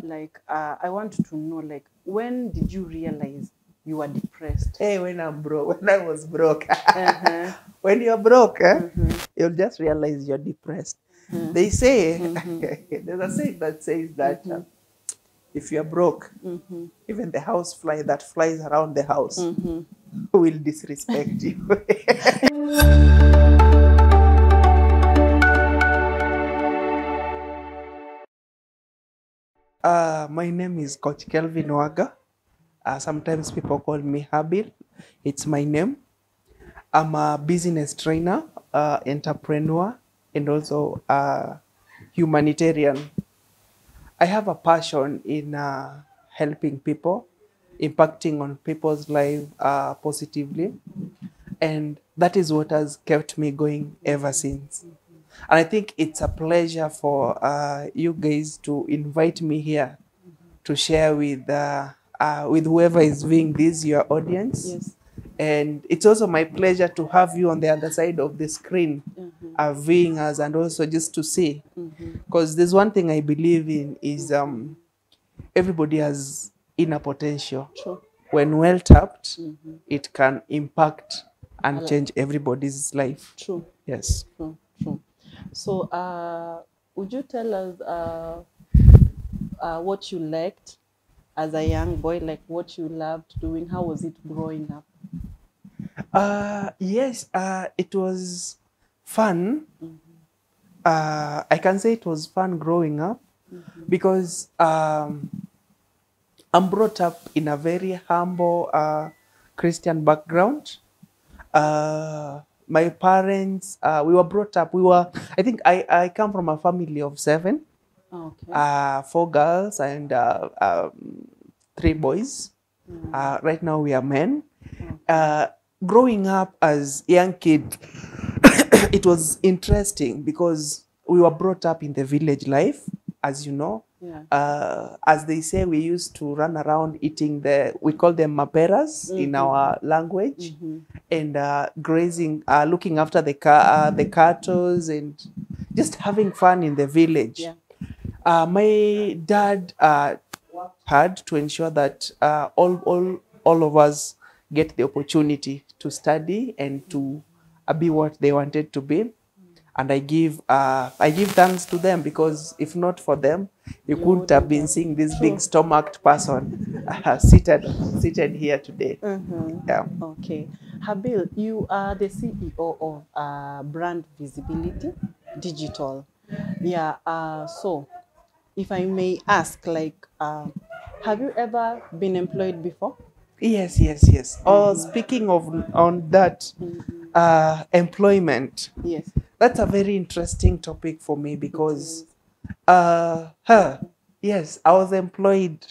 Like, I want to know, like, when did you realize you were depressed? Hey, when I'm broke, when I was broke. When you're broke, you'll just realize you're depressed. They say, there's a saying that says that if you're broke, even the housefly that flies around the house will disrespect you. My name is Coach Kelvin Waga. Sometimes people call me Habil. It's my name. I'm a business trainer, entrepreneur, and also a humanitarian. I have a passion in helping people, impacting on people's life positively. And that is what has kept me going ever since. And I think it's a pleasure for you guys to invite me here to share with whoever is viewing this, your audience. Yes. And it's also my pleasure to have you on the other side of the screen, viewing us, and also just to see. Because there's one thing I believe in is everybody has inner potential. True. When well tapped, it can impact and change everybody's life. True. Yes. True. True. So, would you tell us what you liked as a young boy, like what you loved doing? How was it growing up? Yes, it was fun. I can say it was fun growing up because I'm brought up in a very humble Christian background. My parents, we were brought up, I think I come from a family of 7. Okay. 4 girls and 3 boys. Right now we are men. Growing up as young kid, it was interesting because we were brought up in the village life, as you know. Yeah. As they say, we used to run around eating we call them maperas in our language, and grazing, looking after the cattle and just having fun in the village. Yeah. My dad worked hard to ensure that all of us get the opportunity to study and to be what they wanted to be. And I give thanks to them, because if not for them, you couldn't have been seeing this big stomached person seated here today. Yeah. Okay. Habil, you are the CEO of Brand Visibility Digital. Yeah. So, if I may ask, like, have you ever been employed before? Yes. Speaking of on that, employment. Yes. That's a very interesting topic for me because, yes, I was employed.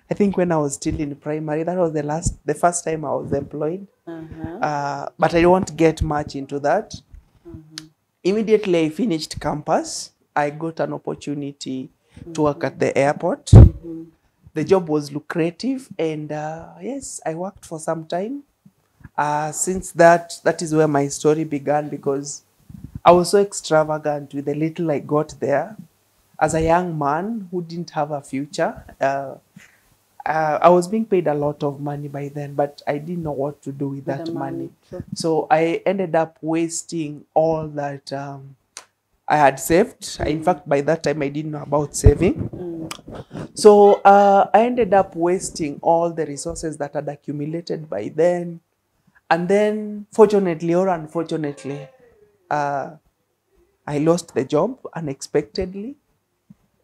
I think when I was still in primary, that was the first time I was employed. But I won't get much into that. Immediately I finished campus, I got an opportunity to work at the airport. The job was lucrative, and yes, I worked for some time. Since that is where my story began, because I was so extravagant with the little I got there. As a young man who didn't have a future, I was being paid a lot of money by then, but I didn't know what to do with that money. Sure. So I ended up wasting all that I had saved. In fact, by that time, I didn't know about saving. So I ended up wasting all the resources that had accumulated by then. And then, fortunately or unfortunately, I lost the job unexpectedly.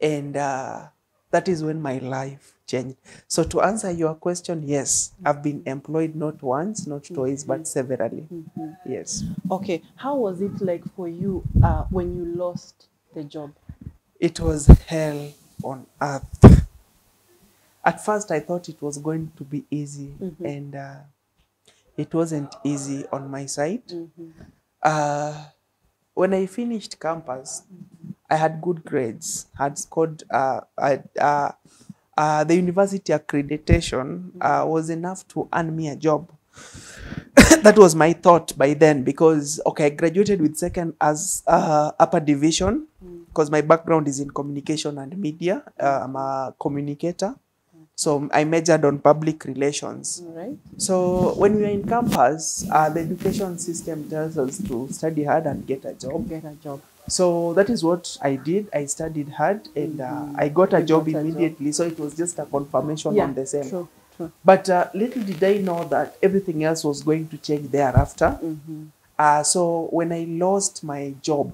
And that is when my life changed. So to answer your question, yes, I've been employed not once, not twice, but severally. Yes. Okay. How was it like for you when you lost the job? It was hell on earth. At first, I thought it was going to be easy, and it wasn't easy on my side. When I finished campus, I had good grades, had scored, the university accreditation was enough to earn me a job. That was my thought by then, because, okay, I graduated with second as upper division. because my background is in communication and media. I'm a communicator. So I majored on public relations. Right. So when we are in campus, the education system tells us to study hard and get a job. Get a job. So that is what I did. I studied hard and I got a job immediately. So it was just a confirmation on the same. True. But little did I know that everything else was going to change thereafter. So when I lost my job,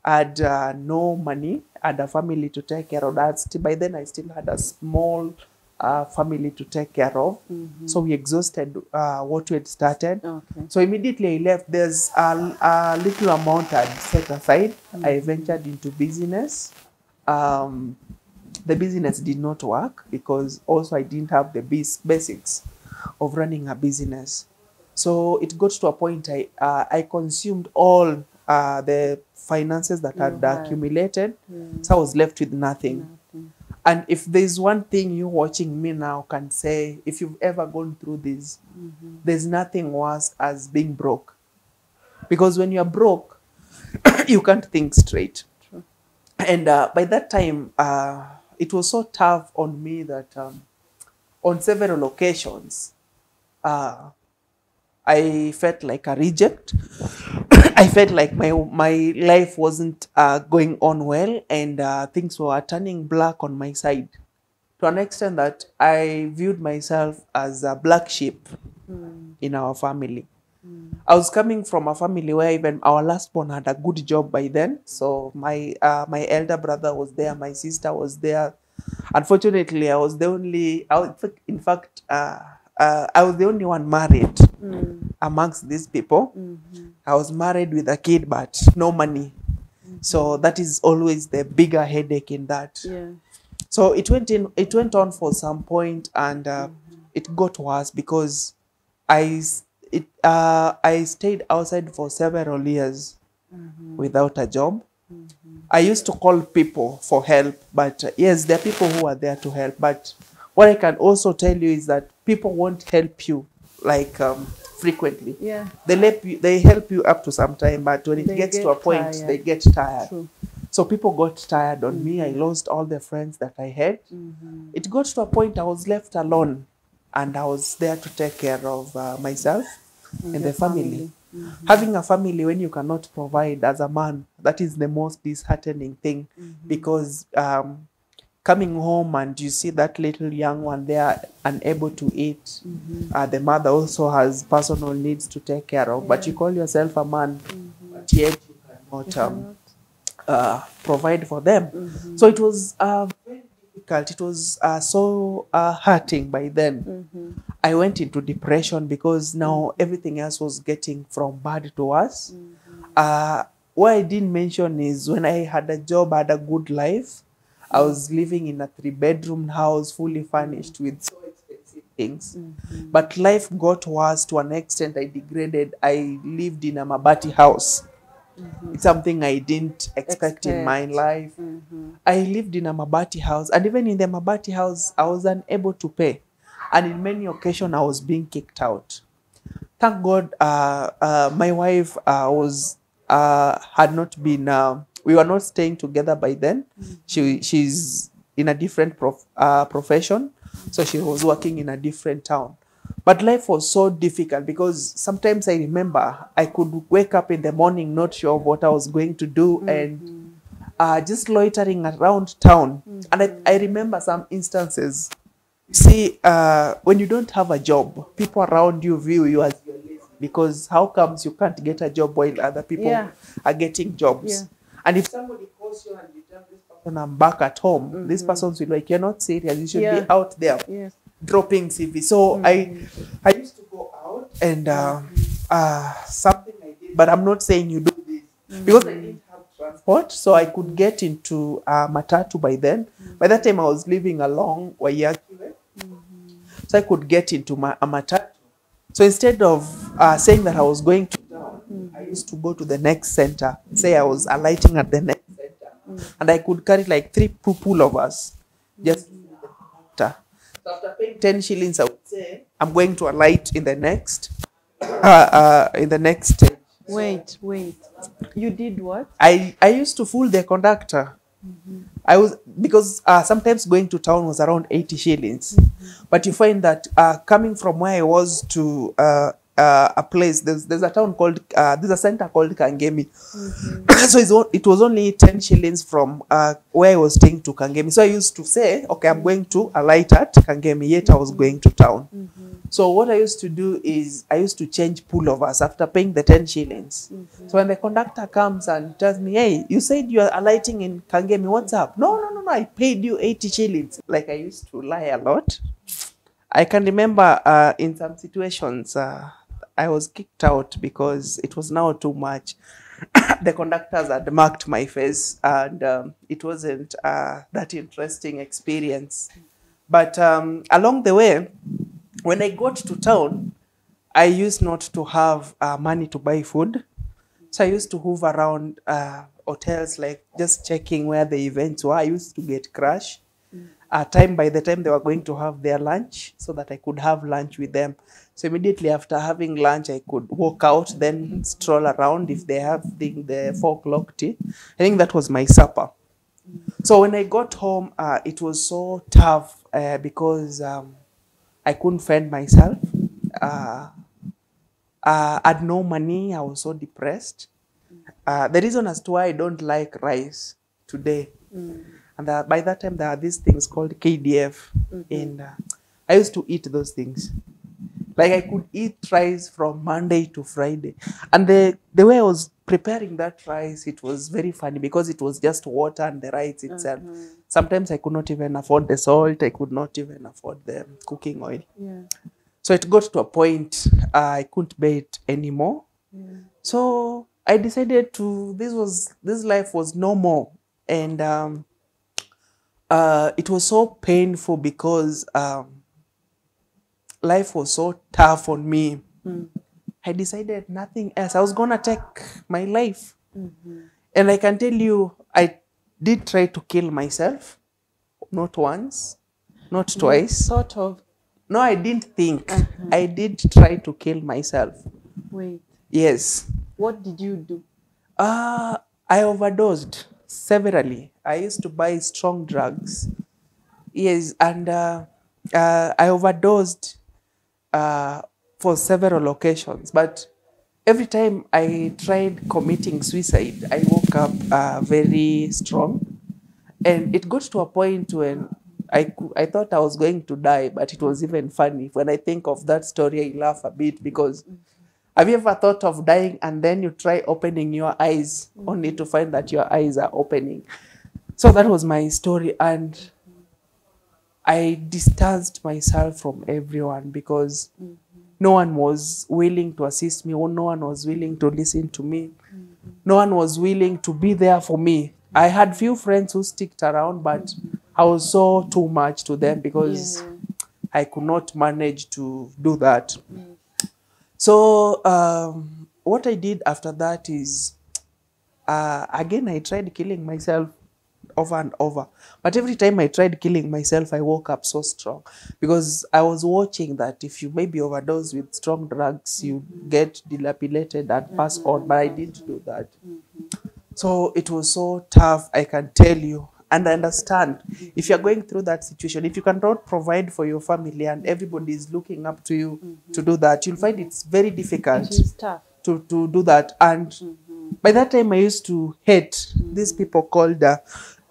I had no money, I had a family to take care of. By then, I still had a small family to take care of. So we exhausted what we had started. Okay. So immediately I left. There's a little amount I'd set aside. I ventured into business. The business did not work because also I didn't have the basics of running a business. So it got to a point I consumed all the finances that had accumulated. So I was left with nothing. And if there's one thing you watching me now can say, if you've ever gone through this, there's nothing worse as being broke. Because when you're broke, you can't think straight. True. And by that time, it was so tough on me that on several occasions, I felt like a reject. I felt like my life wasn't going on well, and things were turning black on my side, to an extent that I viewed myself as a black sheep in our family. I was coming from a family where even our last born had a good job by then. So my elder brother was there, my sister was there. Unfortunately, I was the only. I was the only one married amongst these people. I was married with a kid, but no money. So that is always the bigger headache in that. Yeah. So it went on for some point, and it got worse because I stayed outside for several years without a job. I used to call people for help, but yes, there are people who are there to help. But what I can also tell you is that people won't help you like frequently. Yeah. They help you up to some time, but when it gets to a point, they get tired. True. So people got tired on me. I lost all the friends that I had. It got to a point I was left alone, and I was there to take care of myself and the family. Having a family when you cannot provide as a man, that is the most disheartening thing, because coming home and you see that little young one there unable to eat, the mother also has personal needs to take care of, but you call yourself a man, but yet you cannot provide for them. So it was very difficult. It was so hurting by then. I went into depression because now everything else was getting from bad to worse. What I didn't mention is when I had a job, I had a good life. I was living in a 3-bedroom house, fully furnished with so expensive things. But life got worse to an extent I degraded. I lived in a mabati house. It's something I didn't expect in my life. I lived in a mabati house, and even in the mabati house, I was unable to pay. And in many occasions, I was being kicked out. Thank God, my wife had not been. We were not staying together by then. She's in a different profession, so she was working in a different town. But life was so difficult because sometimes I remember I could wake up in the morning not sure of what I was going to do, and just loitering around town. And I remember some instances. See, when you don't have a job, people around you view you as you're lazy, because how comes you can't get a job while other people are getting jobs? And if somebody calls you and you tell this person, I'm back at home, this person's will be like, you're not serious, you should be out there dropping CV. So I used to go out, and something I did, but I'm not saying you do this, because I didn't have transport, so I could get into Matatu by then. By that time, I was living along Wayaki, so I could get into a Matatu. So instead of saying that I was going to town, I used to go to the next center, say I was alighting at the next center, and I could carry like 3 pullovers just to the center. So after paying 10 shillings, I would say, I'm going to alight in the next stage. Wait. You did what? I used to fool the conductor. I was, because sometimes going to town was around 80 shillings. But you find that coming from where I was to a place, there's a town called, there's a center called Kangemi. So it was only 10 shillings from where I was staying to Kangemi. So I used to say, okay, I'm going to alight at Kangemi, yet I was going to town. So what I used to do is I used to change pullovers after paying the 10 shillings. So when the conductor comes and tells me, hey, you said you are alighting in Kangemi, what's up? No, I paid you 80 shillings. Like, I used to lie a lot. I can remember in some situations, I was kicked out because it was now too much. The conductors had marked my face, and it wasn't that interesting experience. But along the way, when I got to town, I used not to have money to buy food. So I used to move around hotels, like just checking where the events were. I used to get crash. By the time they were going to have their lunch, so that I could have lunch with them. So immediately after having lunch, I could walk out, then stroll around if they have the 4 o'clock tea. I think that was my supper. So when I got home, it was so tough because I couldn't fend myself. I had no money. I was so depressed. The reason as to why I don't like rice today, and by that time there are these things called KDF, and I used to eat those things. Like, I could eat rice from Monday to Friday, and the way I was preparing that rice, it was very funny because it was just water and the rice itself. Sometimes I could not even afford the salt. I could not even afford the cooking oil. So it got to a point I couldn't bear it anymore. So I decided to, this life was no more. And it was so painful because life was so tough on me. I decided nothing else. I was going to take my life. And I can tell you, I did try to kill myself. Not once, not twice. Sort of. No, I didn't think. I did try to kill myself. Wait. Yes. What did you do? I overdosed severally. I used to buy strong drugs. Yes, and I overdosed for several occasions. But every time I tried committing suicide, I woke up very strong. And it got to a point when I thought I was going to die, but it was even funny. When I think of that story, I laugh a bit because have you ever thought of dying and then you try opening your eyes only to find that your eyes are opening? So that was my story, and I distanced myself from everyone because no one was willing to assist me, or no one was willing to listen to me. No one was willing to be there for me. I had few friends who sticked around, but I was so too much to them because I could not manage to do that. So what I did after that is, again, I tried killing myself over and over. But every time I tried killing myself, I woke up so strong because I was watching that if you maybe overdose with strong drugs, you get dilapidated and pass on, but I didn't do that. So it was so tough, I can tell you. And I understand, if you're going through that situation, if you cannot provide for your family and everybody is looking up to you to do that, you'll find it's very difficult It is tough. to do that. And by that time, I used to hate these people called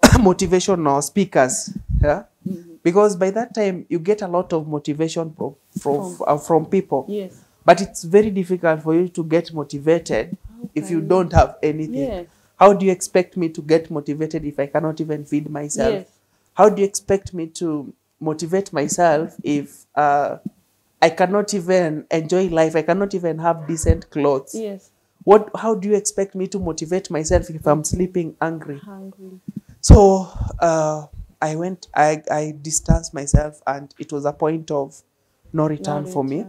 motivational speakers. Yeah? Because by that time, you get a lot of motivation from people. Yes. But it's very difficult for you to get motivated if you don't have anything. Yes. How do you expect me to get motivated if I cannot even feed myself? Yes. How do you expect me to motivate myself if I cannot even enjoy life? I cannot even have decent clothes. Yes. How do you expect me to motivate myself if I'm sleeping hungry? Hungry. So I distanced myself, and it was a point of no return for me.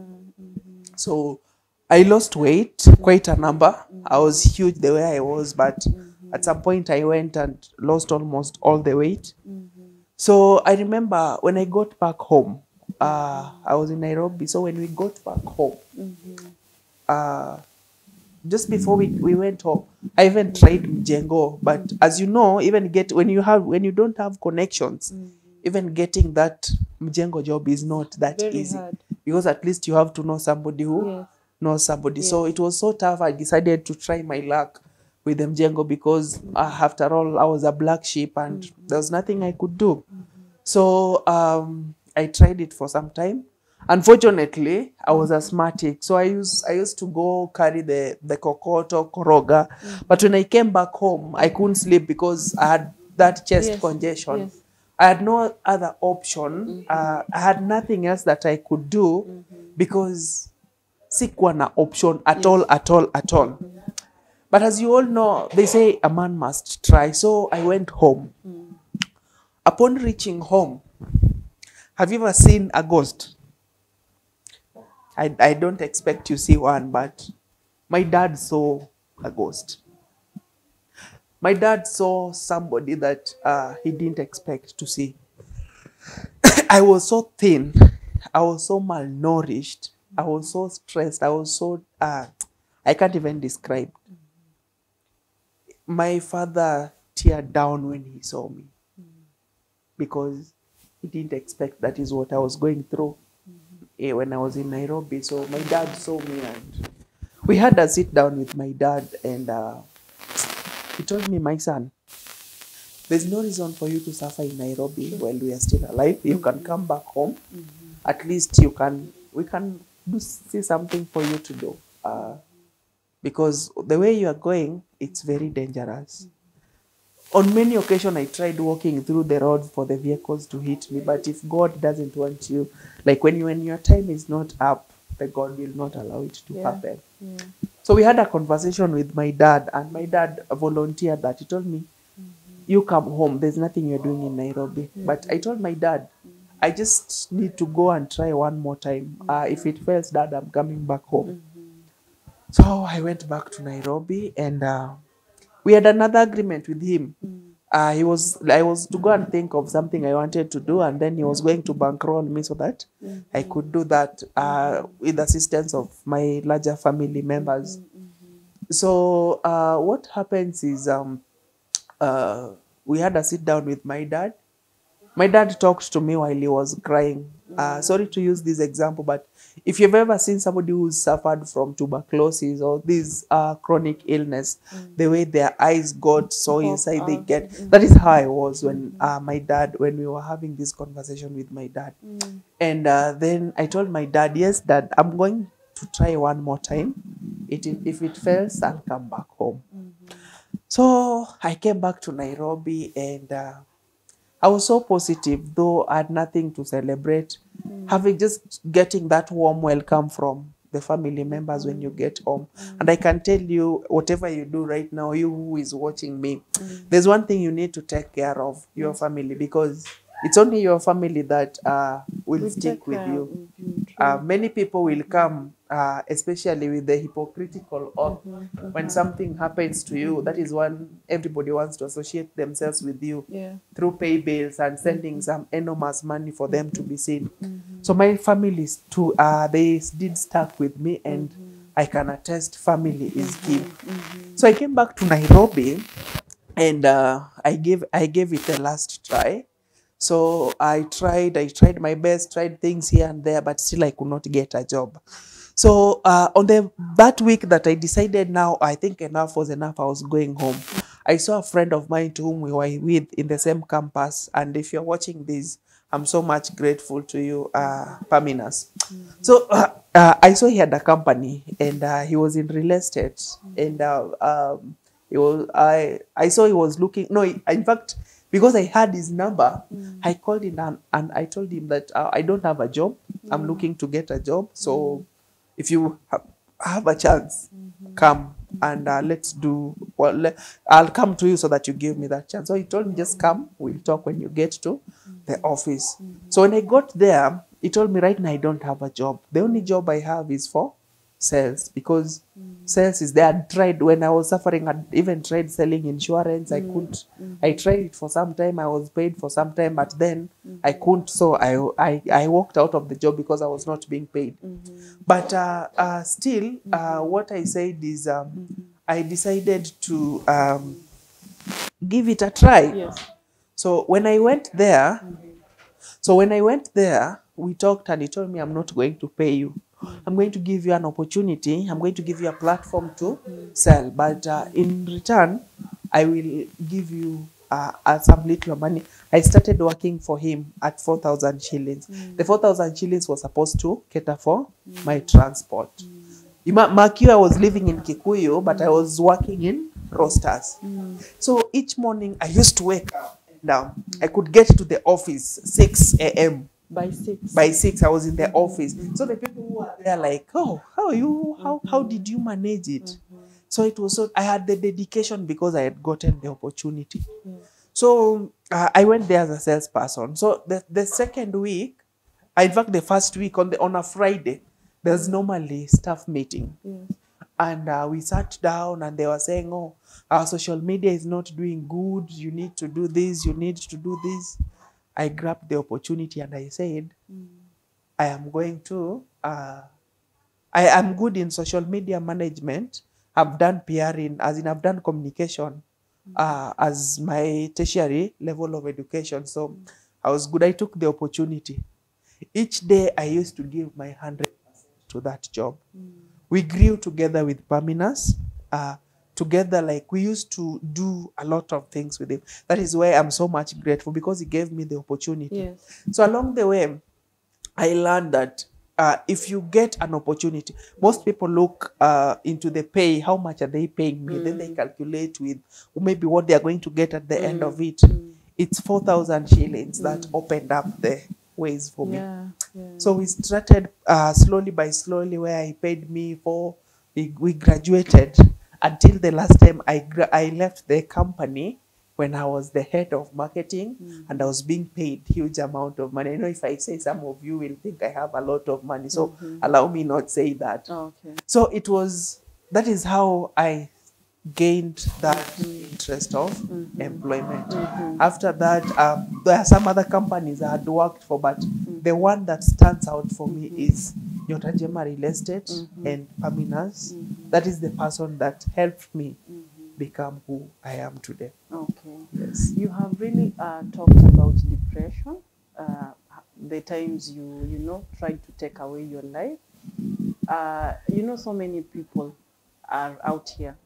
So I lost weight, quite a number. I was huge the way I was, but at some point I went and lost almost all the weight. So I remember when I got back home, I was in Nairobi. So when we got back home, just before we went home, I even tried mjengo, but as you know, even when you don't have connections, even getting that mjengo job is not that Very easy hard. because at least you have to know somebody who Yes. knows somebody. Yes. So it was so tough. I decided to try my luck with the mjengo because after all, I was a black sheep and there was nothing I could do. So I tried it for some time. Unfortunately, I was asthmatic, so I used to go carry the kokoto koroga. But when I came back home, I couldn't sleep because I had that chest Yes. congestion. Yes. I had no other option. I had nothing else that I could do because sikuwa na option at all, at all, at all. But as you all know, they say a man must try. So I went home. Upon reaching home, have you ever seen a ghost? I don't expect you see one, but my dad saw a ghost. My dad saw somebody that he didn't expect to see. I was so thin. I was so malnourished. I was so stressed. I was so, I can't even describe. My father teared down when he saw me because he didn't expect that is what I was going through when I was in Nairobi. So my dad saw me and we had a sit down with my dad and he told me, my son, there's no reason for you to suffer in Nairobi while we are still alive. You can come back home. At least we can see something for you to do. Because the way you are going, it's very dangerous. On many occasions, I tried walking through the road for the vehicles to hit me. But if God doesn't want you, like when your time is not up, the God will not allow it to happen. Yeah. So we had a conversation with my dad, and my dad volunteered that. He told me, you come home. There's nothing you're doing in Nairobi. But I told my dad, I just need to go and try one more time. If it fails, Dad, I'm coming back home. So I went back to Nairobi and we had another agreement with him. I was to go and think of something I wanted to do, and then he was going to bankroll me so that I could do that with the assistance of my larger family members. So what happens is we had a sit down with my dad. My dad talked to me while he was crying. Sorry to use this example, but if you've ever seen somebody who's suffered from tuberculosis or this chronic illness, the way their eyes got so inside, they get. That is how I was when when we were having this conversation with my dad. And then I told my dad, yes, Dad, I'm going to try one more time. If it fails, I'll come back home. So I came back to Nairobi and I was so positive, though I had nothing to celebrate. Having just getting that warm welcome from the family members when you get home. And I can tell you, whatever you do right now, you who is watching me, there's one thing you need to take care of, your family, because it's only your family that will stick with you. Many people will come, especially with the hypocritical oath. When something happens to you, that is when everybody wants to associate themselves with you through pay bills and sending some enormous money for them to be seen. So my family too, they did stuck with me, and I can attest family is key. So I came back to Nairobi, and I gave it a last try. So I tried my best, tried things here and there, but still I could not get a job. So on that week that I decided now, I think enough was enough, I was going home. I saw a friend of mine to whom we were with in the same campus. And if you're watching this, I'm so much grateful to you, Paminas. So I saw he had a company, and he was in real estate. And I saw he was looking, in fact, because I had his number, I called him and I told him that I don't have a job. I'm looking to get a job. So if you have a chance, come and let's do, I'll come to you so that you give me that chance. So he told me, just come, we'll talk when you get to the office. So when I got there, he told me, right now I don't have a job. The only job I have is for sales, because sales is there. I tried when I was suffering. I even tried selling insurance. I couldn't. I tried it for some time. I was paid for some time, but then I couldn't. So I walked out of the job because I was not being paid. But still, what I said is I decided to give it a try. Yes. So when I went there, we talked and he told me, I'm not going to pay you. I'm going to give you an opportunity. I'm going to give you a platform to sell. But in return, I will give you some little money. I started working for him at 4,000 shillings. The 4,000 shillings was supposed to cater for my transport. Mark you, I was living in Kikuyu, but I was working in Rosters. So each morning I used to wake up and I could get to the office 6 a.m. By 6. By 6, I was in the office. So the people who were there like, oh, how are you? How did you manage it? So it was I had the dedication because I had gotten the opportunity. So I went there as a salesperson. So the second week, in fact, the first week on a Friday, there's normally staff meeting. And we sat down and they were saying, oh, our social media is not doing good. You need to do this. You need to do this. I grabbed the opportunity and I said, I am going to, I am good in social media management. I've done PRing, as in I've done communication as my tertiary level of education. So I was good. I took the opportunity. Each day I used to give my 100% to that job. We grew together with Paminas. Together, like we used to do a lot of things with him. That is why I'm so much grateful, because he gave me the opportunity. Yes. So along the way, I learned that if you get an opportunity, most people look into the pay, how much are they paying me? Then they calculate with maybe what they are going to get at the end of it. It's 4,000 shillings that opened up the ways for me. So we started slowly by slowly, where he paid me for, we graduated until the last time I left the company, when I was the head of marketing and I was being paid huge amount of money. I know if I say, some of you will think I have a lot of money. So allow me not say that. So that is how I gained that interest of employment. After that, there are some other companies I had worked for, but the one that stands out for me is Nyotajema Real Estate and Paminas. That is the person that helped me become who I am today. Okay. Yes. You have really talked about depression, the times you tried to take away your life. So many people are out here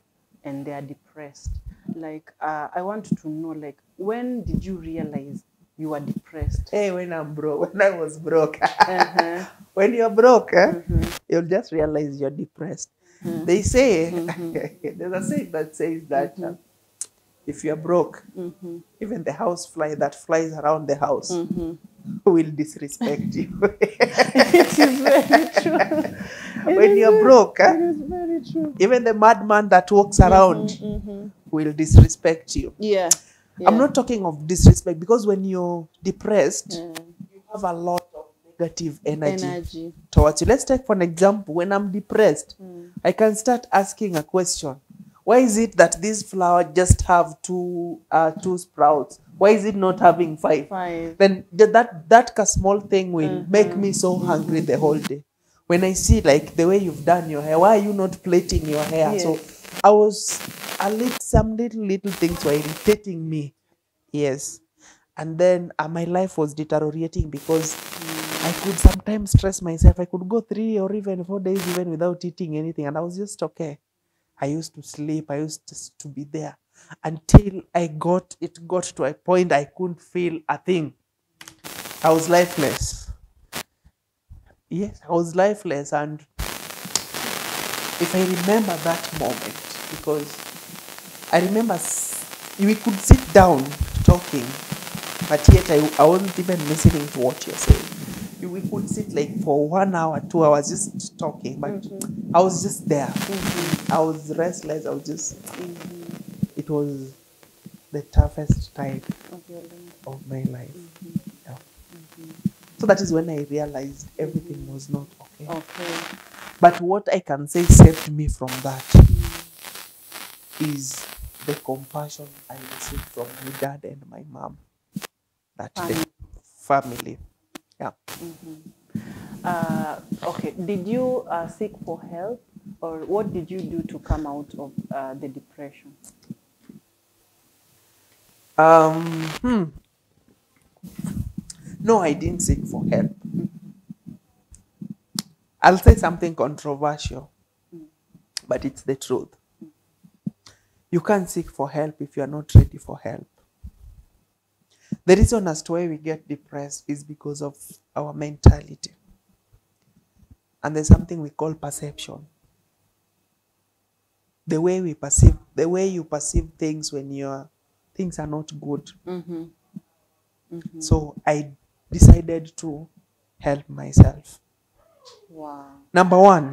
and they are depressed. Like, I want to know, like, when did you realize you were depressed? Hey, when I was broke. When you're broke, you'll just realize you're depressed. They say, there's a saying that says that if you're broke, even the housefly that flies around the house will disrespect you. It is very true. When you're broke, it is very true. Even the madman that walks around will disrespect you. Yeah. I'm not talking of disrespect, because when you're depressed, you have a lot of negative energy towards you. Let's take for an example. When I'm depressed, I can start asking a question. Why is it that this flower just have two sprouts? Why is it not having 5? Then that small thing will make me so hungry the whole day. When I see like the way you've done your hair, why are you not plaiting your hair? Yes. So I was some little things were irritating me. Yes. And then my life was deteriorating because I could sometimes stress myself. I could go 3 or even 4 days even without eating anything. And I was just okay. I used to sleep. I used to be there until it got to a point I couldn't feel a thing. I was lifeless. Yes, I was lifeless. And if I remember that moment, because I remember we could sit down talking, but yet I wasn't even listening to what you're saying. We could sit like for 1 hour, 2 hours just talking, but I was just there. I was restless. I was just, it was the toughest time of my life. Yeah. So that is when I realized everything was not okay. But what I can say saved me from that is the compassion I received from my dad and my mom that day. Family. Yeah. Okay, did you seek for help, or what did you do to come out of the depression? No, I didn't seek for help. I'll say something controversial, but it's the truth. You can't seek for help if you're not ready for help. The reason as to why we get depressed is because of our mentality. And there's something we call perception. The way we perceive, the way you perceive things when things are not good. So I decided to help myself. Wow. Number one,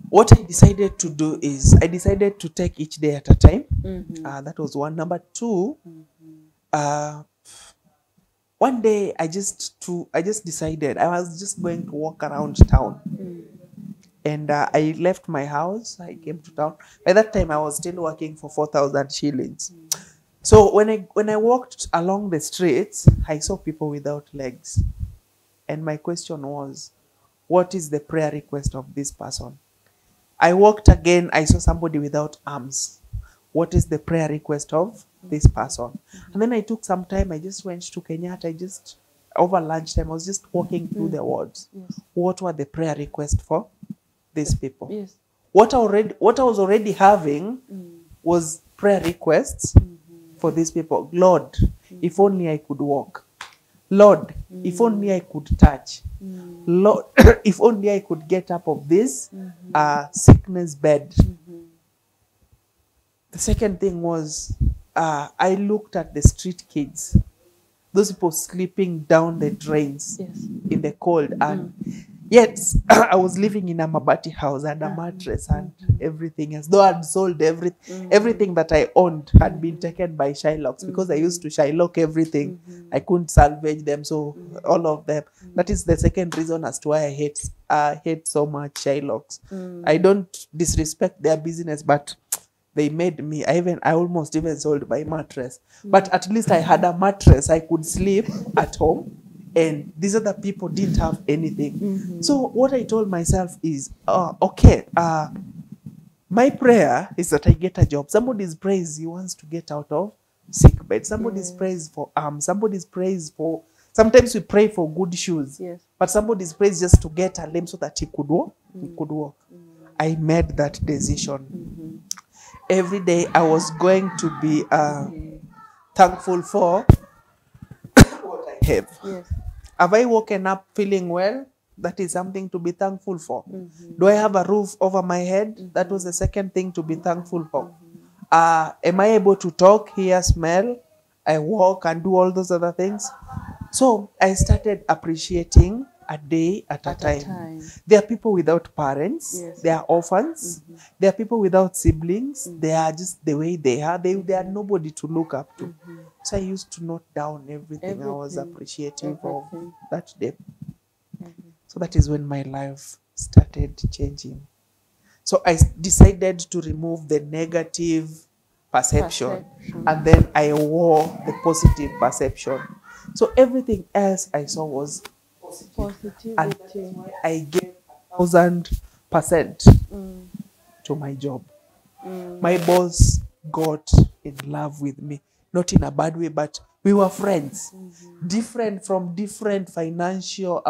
what I decided to do is I decided to take each day at a time. That was one. Number two, one day I just decided I was just going to walk around town. And I left my house. I came to town. By that time, I was still working for 4,000 shillings. So when I walked along the streets, I saw people without legs. And my question was, what is the prayer request of this person? I walked again. I saw somebody without arms. What is the prayer request of this person? And then I took some time. I just went to Kenyatta. Over lunchtime, I was just walking through the wards. Yes. What were the prayer requests for these people? Yes. What I was already having was prayer requests for these people. Lord, if only I could walk. Lord, if only I could touch. Lord, if only I could get up of this sickness bed. The second thing was I looked at the street kids. Those people sleeping down the drains in the cold. And yet, I was living in a mabati house and a mattress and everything else. Though I'd sold everything that I owned had been taken by Shylocks because I used to Shylock everything. I couldn't salvage them, so all of them. That is the second reason as to why I hate so much Shylocks. I don't disrespect their business, but they made me. I almost even sold my mattress. But at least I had a mattress. I could sleep at home. And these other people didn't have anything. So what I told myself is, okay, my prayer is that I get a job. Somebody's prays he wants to get out of sick bed. Somebody's prays for arms. Somebody's prays for, sometimes we pray for good shoes. Yes. But somebody's prays just to get a limb so that he could walk. I made that decision. Every day I was going to be thankful for what I have. Yes. Have I woken up feeling well? That is something to be thankful for. Do I have a roof over my head? That was the second thing to be thankful for. Am I able to talk, hear, smell? I walk and do all those other things. So I started appreciating a day at a time. There are people without parents. Yes. They are orphans. There are people without siblings. They are just the way they are. They are nobody to look up to. So I used to note down everything. I was appreciative of that day. So that is when my life started changing. So I decided to remove the negative perception. And then I wore the positive perception. So everything else I saw was positivity. And that's why I gave 1,000% to my job. My boss got in love with me, not in a bad way, but we were friends, different from different financial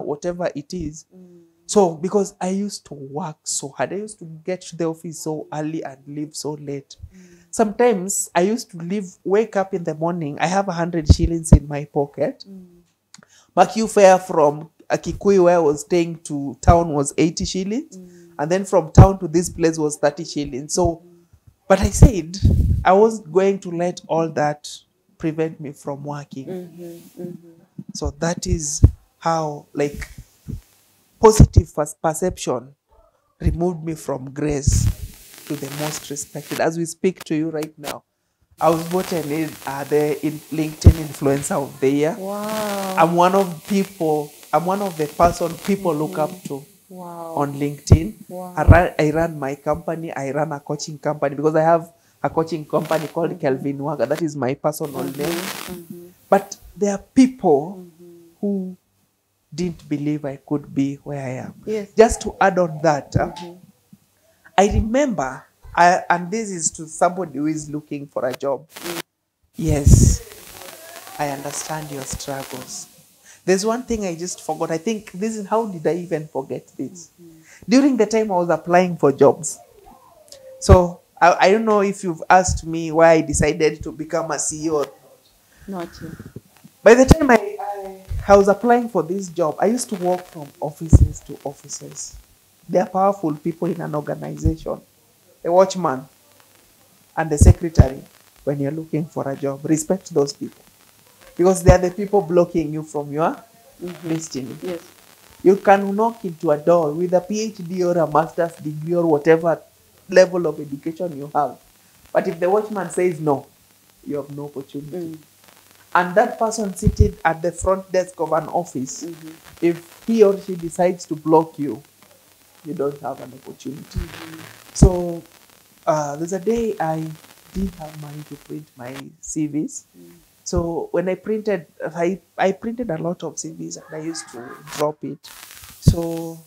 whatever it is. So because I used to work so hard, I used to get to the office so early and leave so late. Sometimes I used to wake up in the morning, I have 100 shillings in my pocket. Macu fare from Kikuyu, where I was staying, to town was 80 shillings. And then from town to this place was 30 shillings. So, but I said, I wasn't going to let all that prevent me from working. So that is how, positive perception removed me from grace to the most respected. As we speak to you right now, I was voted in the LinkedIn Influencer of the Year. Wow. I'm one of the person people look up to. Wow. on LinkedIn. Wow. I run my company. I run a coaching company because I have a coaching company called Kelvin Waga. That is my personal name. But there are people who didn't believe I could be where I am. Yes. Just to add on that, I remember, and this is to somebody who is looking for a job. Yes, I understand your struggles. There's one thing I just forgot. I think this is, how did I even forget this? During the time I was applying for jobs. So I don't know if you've asked me why I decided to become a CEO. Not yet. By the time I was applying for this job, I used to walk from offices to offices. They are powerful people in an organization. The watchman and the secretary, when you're looking for a job, respect those people. Because they are the people blocking you from your destiny. Yes. You can knock into a door with a PhD or a master's degree or whatever level of education you have. But if the watchman says no, you have no opportunity. And that person seated at the front desk of an office, if he or she decides to block you, you don't have an opportunity. So there's a day I didn't have money to print my CVs. So when I printed a lot of CVs and I used to drop it. So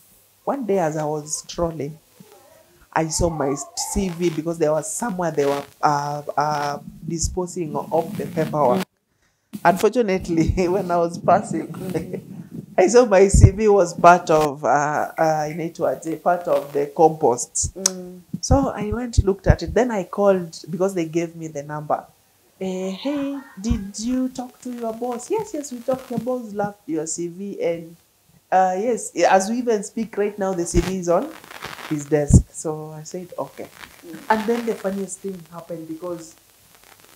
one day as I was strolling, I saw my CV because there was somewhere they were disposing of the paperwork. Unfortunately, when I was passing, I saw my CV was part of part of the compost. So I went, looked at it. Then I called because they gave me the number. Hey, did you talk to your boss? Yes, we talked. Your boss loved your CV, and yes, as we even speak right now, the CV is on his desk. So I said, okay. And then the funniest thing happened because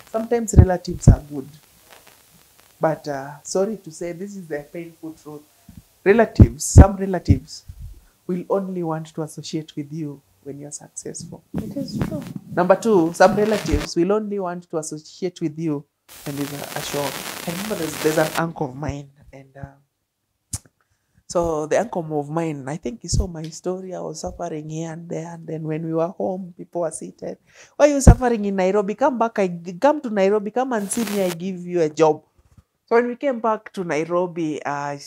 sometimes relatives are good. But sorry to say, this is the painful truth. Some relatives will only want to associate with you when you're successful. It is true. Number two, some relatives will only want to associate with you when there's a show. I remember there's an uncle of mine, and so the uncle of mine, I think he saw my story. I was suffering here and there, and then when we were home, people were seated. Why are you suffering in Nairobi? Come back. Come to Nairobi. Come and see me. I give you a job. So when we came back to Nairobi, I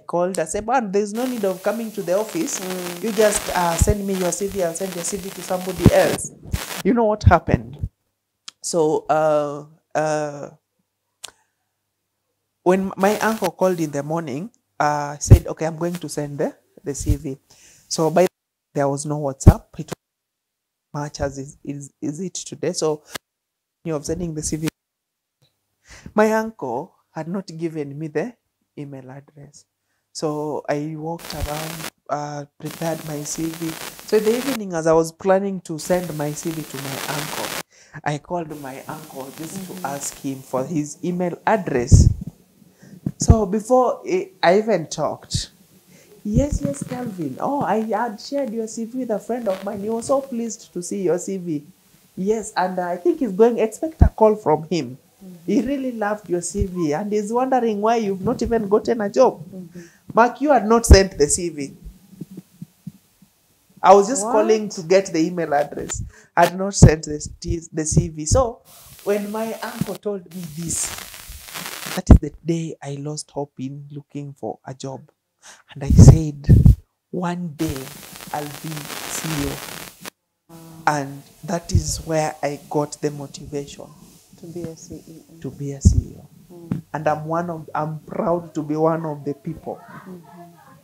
called. I said, man, there's no need of coming to the office. You just send me your CV. I'll send your CV to somebody else. You know what happened? So when my uncle called in the morning, I said, okay, I'm going to send the CV. So by there was no WhatsApp. It was much as is it today. So you're sending the CV. My uncle had not given me the email address. So I walked around, prepared my CV. So in the evening, as I was planning to send my CV to my uncle, I called my uncle just to ask him for his email address. So before I even talked, yes, Kelvin. Oh, I had shared your CV with a friend of mine. He was so pleased to see your CV. Yes, and I think he's going to expect a call from him. He really loved your CV and he's wondering why you've not even gotten a job. Mark, you had not sent the CV. I was just calling to get the email address. I had not sent the CV. So when my uncle told me this, that is the day I lost hope in looking for a job. And I said, one day I'll be CEO. And that is where I got the motivation to be a CEO. To be a CEO. And I'm proud to be one of the people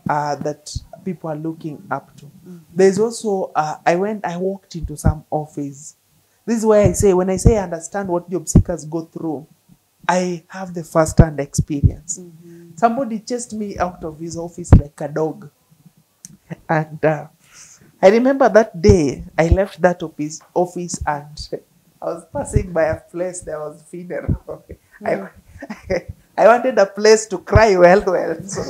that people are looking up to. There's also, I walked into some office. This is where I say, when I say I understand what job seekers go through, I have the first-hand experience. Somebody chased me out of his office like a dog. And I remember that day, I left that office and I was passing by a place, there was funeral. I wanted a place to cry well. So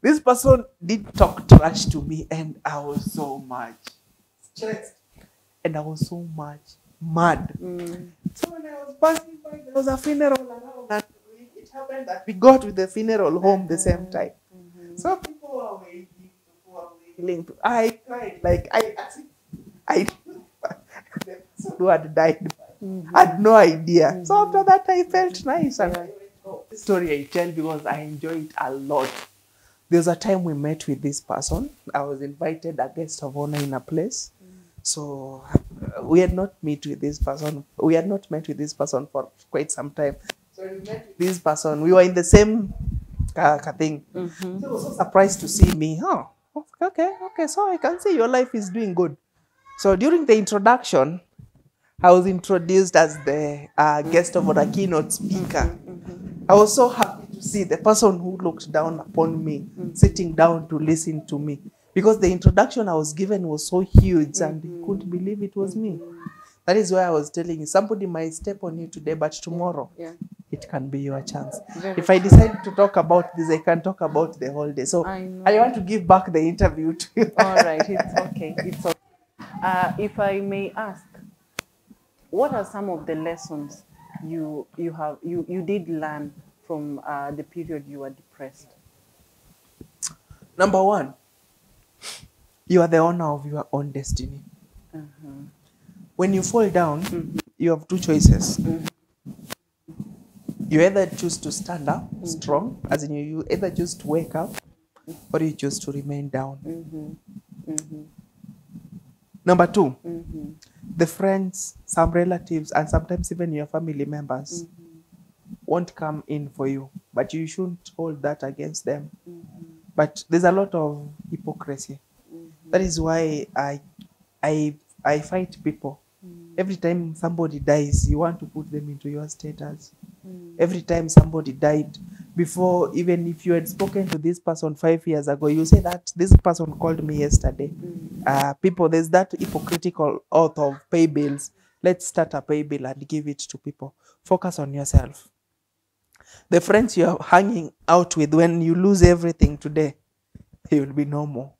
this person did talk trash to me and I was so much stressed and I was so much mad. So when I was passing by, there was a funeral around and it happened that we got to the funeral home the same time. So people were waiting, people were waiting. I cried, like I the person who had died had no idea. So after that, I felt nice. And this story I tell because I enjoy it a lot. There was a time we met with this person. I was invited a guest of honor in a place. So we had not met with this person. We had not met with this person for quite some time. So we met with this person. We were in the same thing. So he was so surprised to see me. Oh, okay. So I can see your life is doing good. So during the introduction, I was introduced as the guest of honor, keynote speaker. I was so happy to see the person who looked down upon me sitting down to listen to me, because the introduction I was given was so huge and he couldn't believe it was me. That is why I was telling you, somebody might step on you today, but tomorrow it can be your chance. If I decide to talk about this, I can talk about the whole day. So I want to give back the interview to you. All right, it's okay. It's okay. If I may ask, what are some of the lessons you did learn from the period you were depressed? Number one, you are the owner of your own destiny. When you fall down, you have two choices. You either choose to stand up strong, as in you either choose to wake up, or you choose to remain down. Number two, the friends, some relatives, and sometimes even your family members won't come in for you, but you shouldn't hold that against them. But there's a lot of hypocrisy. That is why I fight people. Every time somebody dies, you want to put them into your status. Every time somebody died, before, even if you had spoken to this person 5 years ago, you say that this person called me yesterday. People, there's that hypocritical oath of pay bills. Let's start a pay bill and give it to people. Focus on yourself. The friends you're hanging out with, when you lose everything today, it will be no more.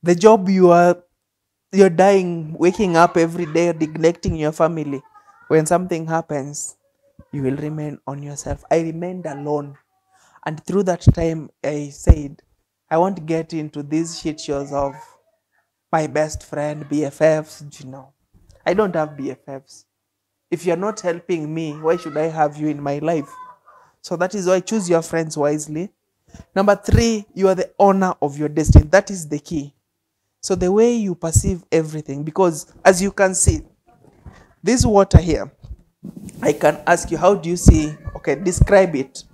The job you're dying, waking up every day, neglecting your family. When something happens, you will remain on yourself. I remained alone. And through that time, I said, I won't get into these shit shows of my best friend, BFFs. You know, I don't have BFFs. If you're not helping me, why should I have you in my life? So that is why choose your friends wisely. Number three, you are the owner of your destiny. That is the key. So the way you perceive everything, because as you can see, this water here, I can ask you, how do you see? Okay, describe it.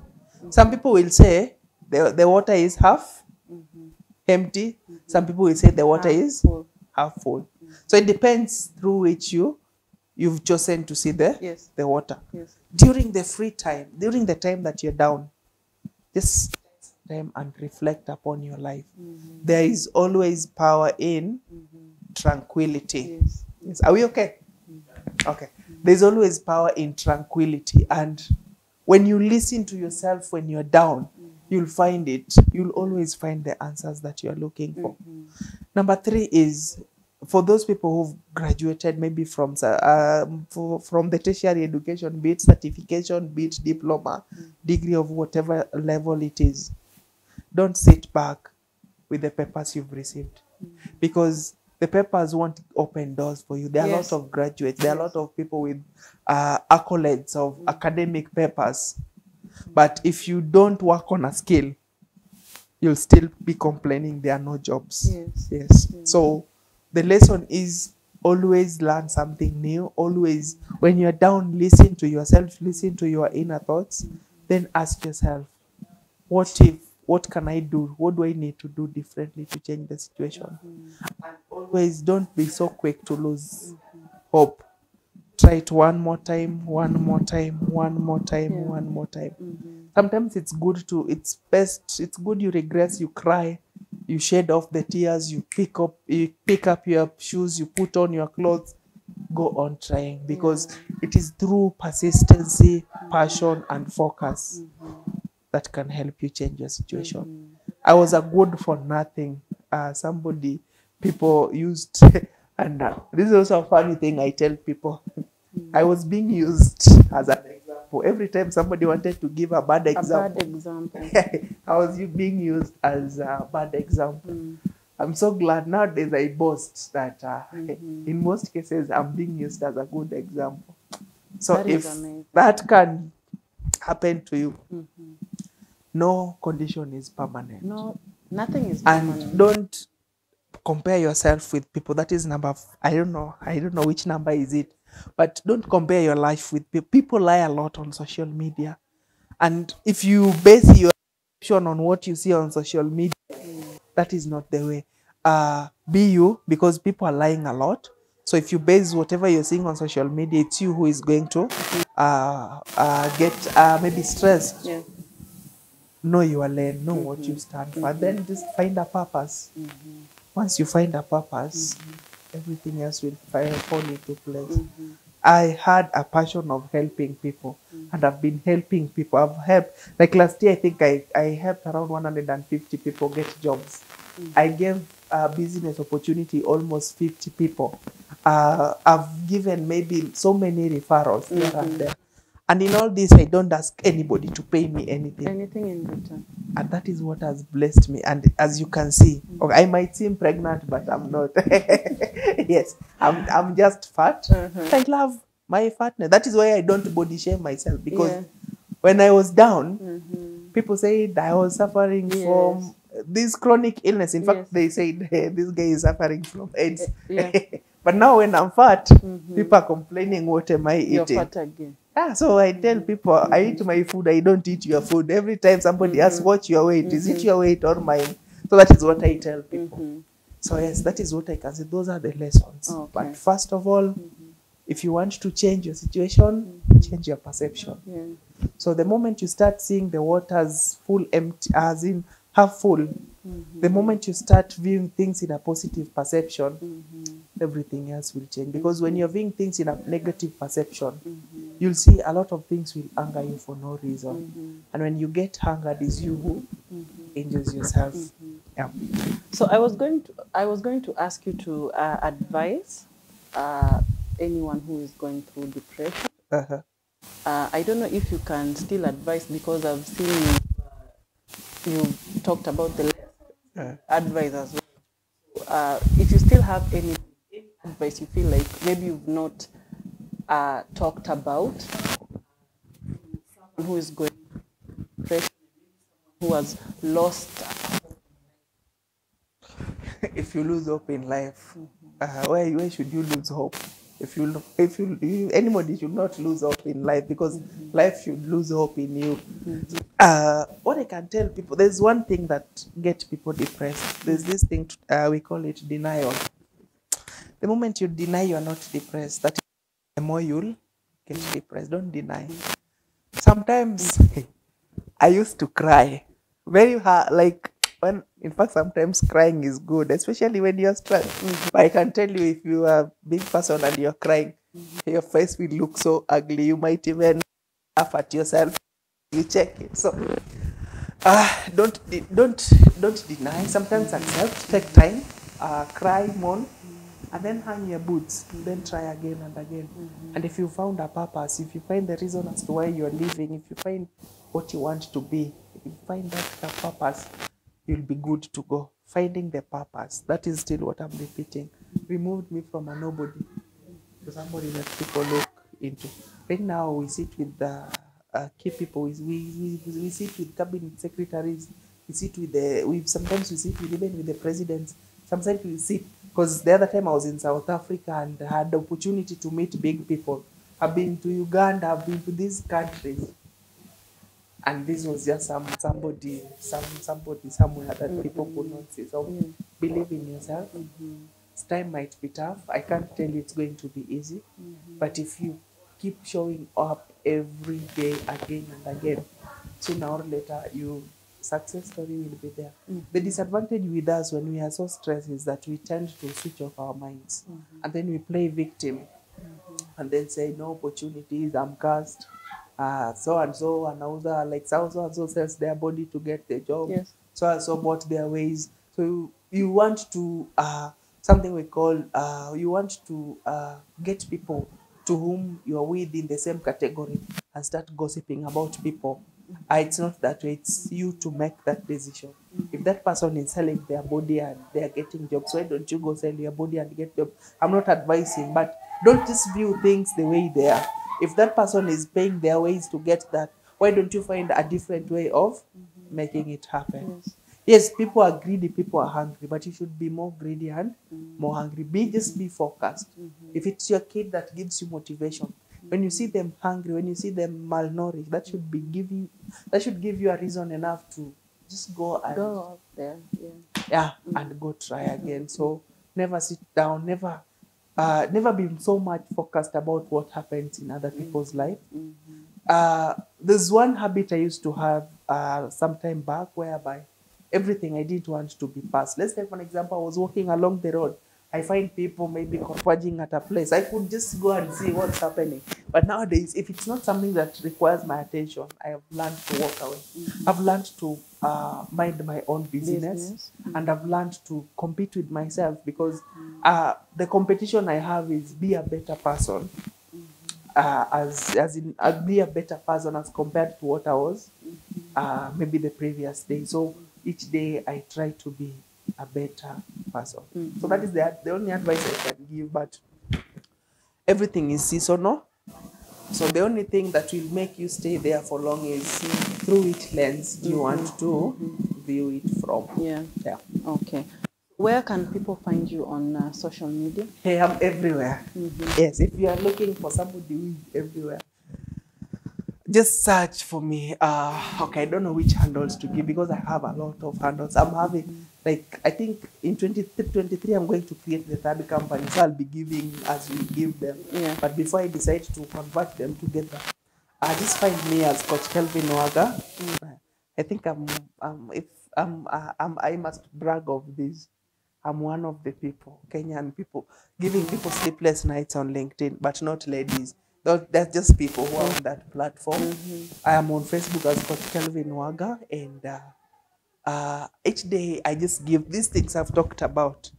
Some people will say the water is half empty. Some people will say the water is half full. So it depends through which you've chosen to see the water. During the free time, during the time that you're down, just take time and reflect upon your life. There is always power in tranquility. Yes. Are we okay? Okay. There's always power in tranquility. And when you listen to yourself when you're down, you'll find it. You'll always find the answers that you're looking for. Number three is, for those people who've graduated maybe from the tertiary education, be it certification, be it diploma, degree of whatever level it is, don't sit back with the papers you've received. Because the papers won't open doors for you. There are a lot of graduates. There are a lot of people with accolades of academic papers. But if you don't work on a skill, you'll still be complaining there are no jobs. Yes. So the lesson is always learn something new. Always, when you're down, listen to yourself, listen to your inner thoughts. Then ask yourself, what can I do? What do I need to do differently to change the situation? And always don't be so quick to lose hope. Try it one more time, one more time, one more time, one more time. Sometimes it's good you regress, you cry, you shed off the tears, you pick up your shoes, you put on your clothes, go on trying, because it is through persistency, passion, and focus that can help you change your situation. I was a good for nothing. People used, and this is also a funny thing I tell people. I was being used as an example. example. Every time somebody wanted to give a bad example, A bad example. I was being used as a bad example. I'm so glad nowadays I boast that in most cases I'm being used as a good example. So That is if amazing. that can happen to you, no condition is permanent. No, nothing is permanent. And don't compare yourself with people. That is number, I don't know which number is it, but don't compare your life with people. People lie a lot on social media. And if you base your perception on what you see on social media, that is not the way. Be you, because people are lying a lot. So if you base whatever you're seeing on social media, it's you who is going to get maybe stressed. Yeah. Know your lane, know what you stand for. Then just find a purpose. Once you find a purpose, everything else will fall into place. I had a passion of helping people, and I've been helping people. I've helped, like last year, I think I helped around 150 people get jobs. I gave a business opportunity almost 50 people. I've given maybe so many referrals here and there. And in all this, I don't ask anybody to pay me anything. Anything in return. And that is what has blessed me. And as you can see, okay, I might seem pregnant, but I'm not. Yes, I'm just fat. I love my fatness. That is why I don't body shame myself, because when I was down, people said I was suffering from this chronic illness. In fact, they said, hey, this guy is suffering from AIDS. But now when I'm fat, people are complaining, what am I eating? You're fat again. So I tell people, I eat my food, I don't eat your food. Every time somebody asks, what's your weight? Is it your weight or mine? So that is what I tell people. So yes, that is what I can say. Those are the lessons. Okay. But first of all, if you want to change your situation, change your perception. So the moment you start seeing the waters full empty, as in half full, the moment you start viewing things in a positive perception, everything else will change. Because when you're viewing things in a negative perception, you'll see a lot of things will anger you for no reason. And when you get angered, it's you who injures yourself. Yeah. So I was going to ask you to advise anyone who is going through depression. I don't know if you can still advise, because I've seen you talked about the advice as well. If you still have any advice you feel like maybe you've not talked about, who is going through depression, who has lost. If you lose hope in life, why should you lose hope? Anybody should not lose hope in life, because life should lose hope in you. What I can tell people, there's one thing that gets people depressed. There's this thing, we call it denial. The moment you deny you're not depressed, that is the more you'll get depressed. Don't deny. Sometimes I used to cry very hard, like in fact, sometimes crying is good, especially when you're stressed. But I can tell you, if you are a big person and you're crying, your face will look so ugly. You might even laugh at yourself. You check it. So don't deny. Sometimes accept. Take time. Cry, mourn, and then hang your boots. Then try again and again. And if you found a purpose, if you find the reason as to why you're living, if you find what you want to be, if you find that purpose, you'll be good to go. Finding the purpose. That is still what I'm repeating. Removed me from a nobody to somebody that people look into. Right now, we sit with the key people. We sit with cabinet secretaries. We sit with sometimes we sit with even with the presidents. Sometimes we sit, because the other time I was in South Africa and had the opportunity to meet big people. I've been to Uganda. I've been to these countries. And this was just somebody somewhere that people could not see. So believe in yourself. This time might be tough. I can't tell you it's going to be easy. But if you keep showing up every day, again and again, sooner or later, your success story will be there. The disadvantage with us when we are so stressed is that we tend to switch off our minds. And then we play victim. And then say, no opportunities, I'm cursed. So and so another, like so and so sells their body to get the job. So and so bought their ways. So you want to something we call you want to get people to whom you are with in the same category and start gossiping about people. It's not that way. It's you to make that decision. If that person is selling their body and they are getting jobs, why don't you go sell your body and get jobs? I'm not advising, but don't just view things the way they are. If that person is paying their ways to get that, why don't you find a different way of making it happen? Yes. Yes, people are greedy, people are hungry, but you should be more greedy and more hungry. Just be focused. If it's your kid that gives you motivation, when you see them hungry, when you see them malnourished, that should give you a reason enough to just go Go up there. and go try again. So never sit down, never be so much focused about what happens in other people's life. There's one habit I used to have some time back, whereby everything I didn't want to be passed. Let's take for an example, I was walking along the road. I find people maybe converging at a place. I could just go and see what's happening. But nowadays, if it's not something that requires my attention, I have learned to walk away. I've learned to mind my own business. And I've learned to compete with myself, because the competition I have is be a better person. As in be a better person as compared to what I was maybe the previous day. So each day I try to be a better person. So that is the only advice I can give. But everything is seasonal. So the only thing that will make you stay there for long is through which lens do you want to view it from. Yeah. Okay. Where can people find you on social media? Hey, I'm everywhere. Yes, if you are looking for somebody who is everywhere, just search for me. Okay, I don't know which handles to give, because I have a lot of handles. I'm having, like, I think in 2023, I'm going to create the third company. So I'll be giving as we give them. Yeah. But before I decide to convert them together, just find me as Coach Kelvin Waga. I think I must brag of this. I'm one of the people, Kenyan people, giving people sleepless nights on LinkedIn, but not ladies. That's just people who are on that platform. I am on Facebook as Coach Kelvin Waga, and each day I just give these things I've talked about.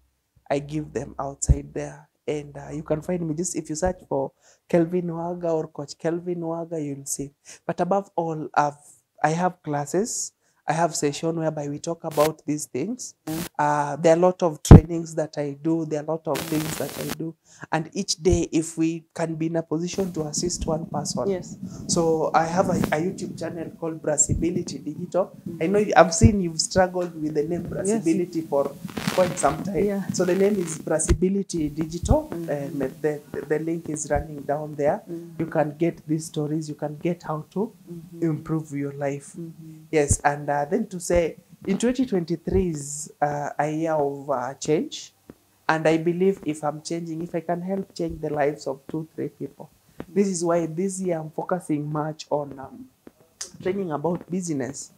I give them outside there, and you can find me just if you search for Kelvin Waga or Coach Kelvin Waga, you'll see. But above all, I have classes. I have session whereby we talk about these things. There are a lot of trainings that I do. There are a lot of things that I do. And each day, if we can be in a position to assist one person. Yes. So I have a YouTube channel called Brassibility Digital. I know I've seen you've struggled with the name Brassibility for quite some time. Yeah. So the name is Brassibility Digital. And the link is running down there. You can get these stories. You can get how to improve your life. Yes, and then to say, in 2023 is a year of change. And I believe if I'm changing, if I can help change the lives of 2-3 people. This is why this year I'm focusing much on training about business.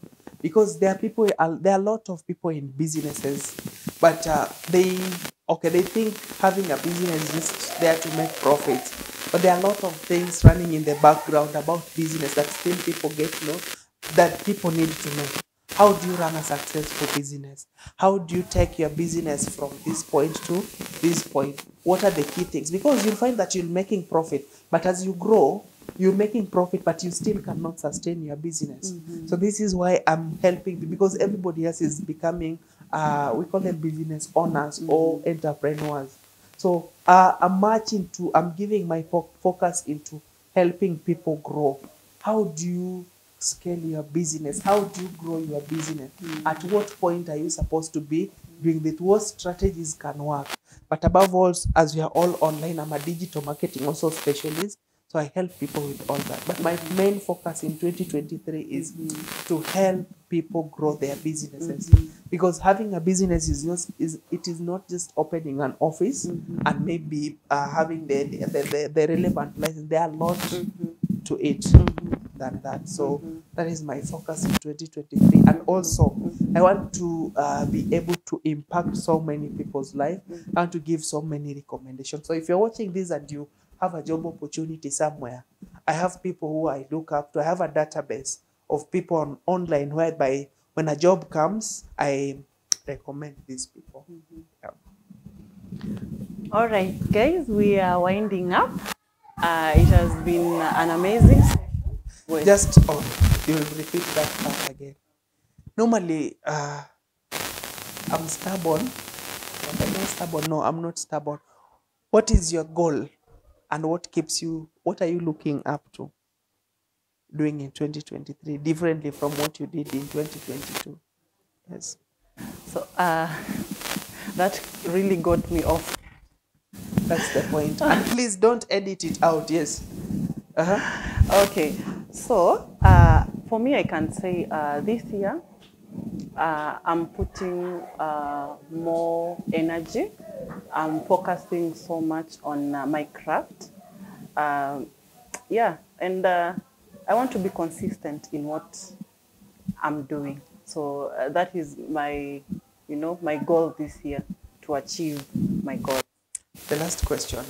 Because there are a lot of people in businesses, but they think having a business is just there to make profits. But there are a lot of things running in the background about business that still people that people need to know. How do you run a successful business? How do you take your business from this point to this point? What are the key things? Because you'll find that you're making profit, but as you grow, you're making profit, but you still cannot sustain your business. So this is why I'm helping, because everybody else is becoming, we call them business owners or entrepreneurs. So I'm giving my focus into helping people grow. How do you scale your business? How do you grow your business? At what point are you supposed to be doing that? What strategies can work? But above all, as we are all online, I'm a digital marketing also specialist. So I help people with all that. But my main focus in 2023 is to help people grow their businesses. Because having a business is not just opening an office and maybe having the relevant license. There are a lot to it than that. So that is my focus in 2023. And also, I want to be able to impact so many people's life and to give so many recommendations. So if you're watching this and you have a job opportunity somewhere, I have people who I look up to. I have a database of people online whereby when a job comes, I recommend these people. Yeah. All right, guys, we are winding up. It has been an amazing session. Wait. Just, oh, you'll repeat that part again. Normally, I'm stubborn. But I'm not stubborn. No, I'm not stubborn. What is your goal? And what keeps you, what are you looking up to doing in 2023 differently from what you did in 2022? Yes. So that really got me off. That's the point. And please don't edit it out. Yes. Okay. So for me, I can say this year, I'm putting more energy. I'm focusing so much on my craft. Yeah, and I want to be consistent in what I'm doing. So that is my, my goal this year, to achieve my goal. The last question.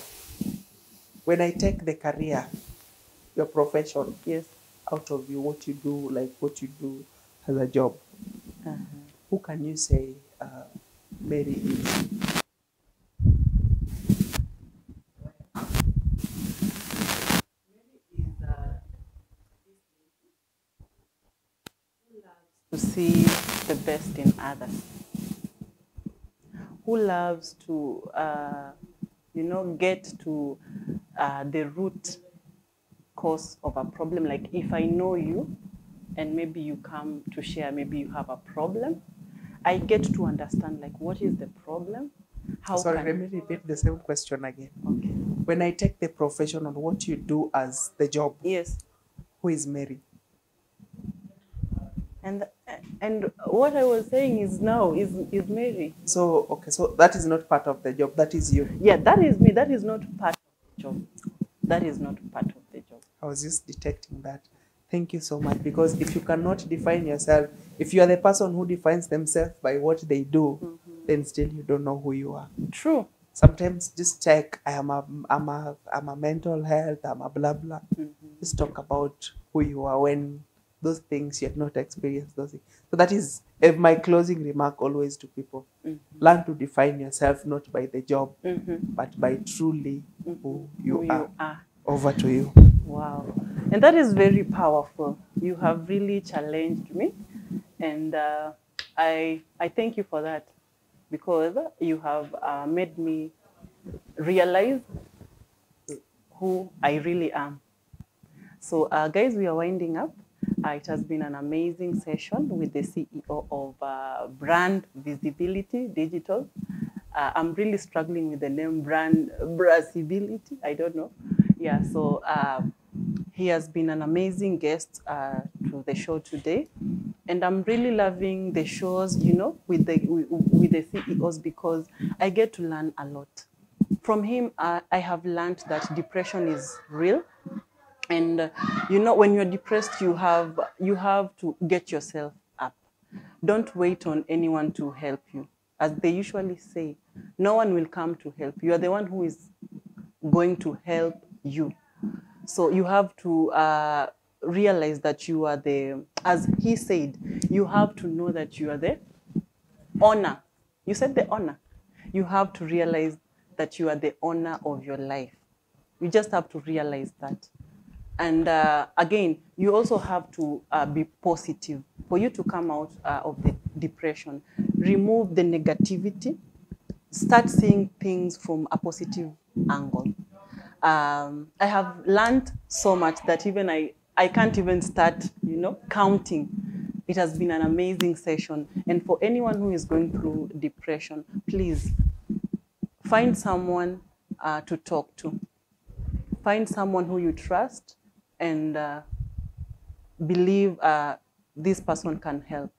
When I take the career, your profession, Yes. out of you, what you do, like what you do as a job, who can you say Mary is? To see the best in others, who loves to, get to the root cause of a problem. Like if I know you and maybe you come to share, maybe you have a problem, I get to understand like what is the problem. Sorry, let me repeat the same question again. Okay. When I take the profession on what you do as the job, Yes. who is Mary? And what I was saying is now is Mary. So okay, so that is not part of the job. That is you. Yeah, that is me. That is not part of the job. That is not part of the job. I was just detecting that. Thank you so much. Because if you cannot define yourself, if you are the person who defines themselves by what they do, then still you don't know who you are. True. Sometimes just check. I'm a mental health. I'm a blah blah. Just talk about who you are when those things you have not experienced those things. So that is my closing remark always to people. Learn to define yourself not by the job, but by truly who you are. Over to you. Wow. And that is very powerful. You have really challenged me. And I thank you for that, because you have made me realize who I really am. So guys, we are winding up. It has been an amazing session with the CEO of Brand Visibility Digital. I'm really struggling with the name Brand Visibility. I don't know. Yeah, so he has been an amazing guest to the show today. And I'm really loving the shows, with the CEOs, because I get to learn a lot. From him, I have learned that depression is real. And when you're depressed, you have to get yourself up. Don't wait on anyone to help you. As they usually say, no one will come to help you. You are the one who is going to help you. So you have to realize that you are as he said, you have to know that you are the owner. You said the owner. You have to realize that you are the owner of your life. You just have to realize that. And again, you also have to be positive. For you to come out of the depression, remove the negativity, start seeing things from a positive angle. I have learned so much that even I can't even start, counting. It has been an amazing session. And for anyone who is going through depression, please find someone to talk to. Find someone who you trust and believe this person can help.